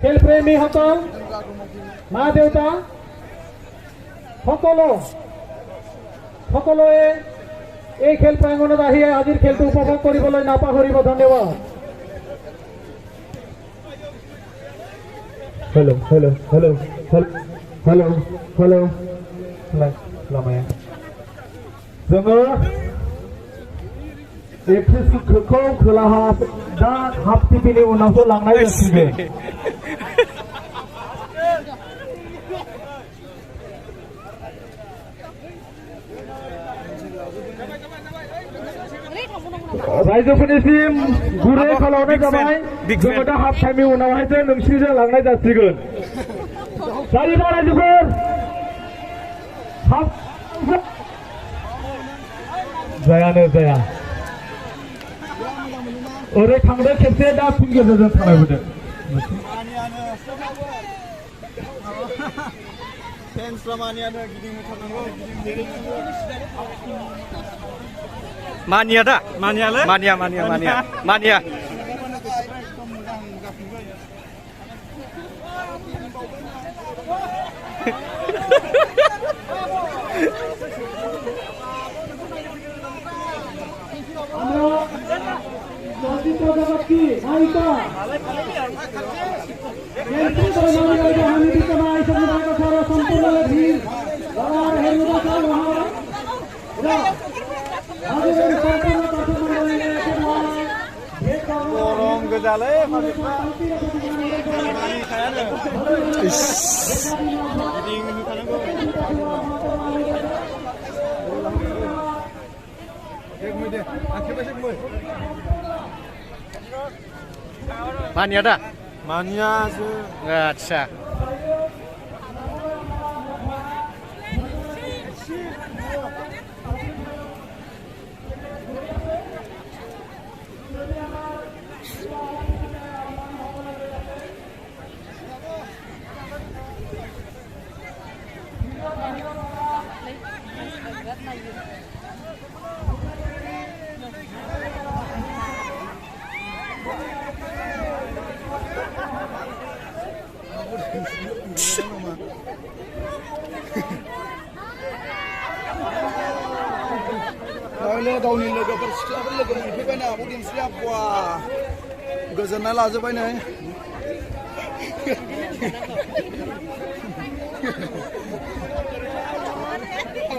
খেলপ্ৰেমীসকল মা দেউতা সকলোৱে এই খেল প্ৰাংগণত আহি আজিৰ খেলটো উপভোগ কৰিবলৈ নাপাহৰিব। ধন্যবাদ। Hello hello hello hello hello लामाया जोङो एप्रिसखौ खोलाहा दा हाफ टिपिनि उनावसो लांनाय जासिगोन। रायजोफोरनिसिम गुरै खालामनाय जाबाय। जोङो दा हाफ टाइमनि उनावहायसो नोंसिनिजों लांनाय जासिगोन। जायोना रायजोफोर? हाफ जायानो जाया। ओरै थांदो खेबसे दा फिन गेजेरजों थांनायबोदों। Mania dah, mania le? Mania. Orang gejala Mania dah? Mania je. Acha. Kalau tahun ini lega bersiap lega mungkin nak mungkin siap wah gazana lazim banyak.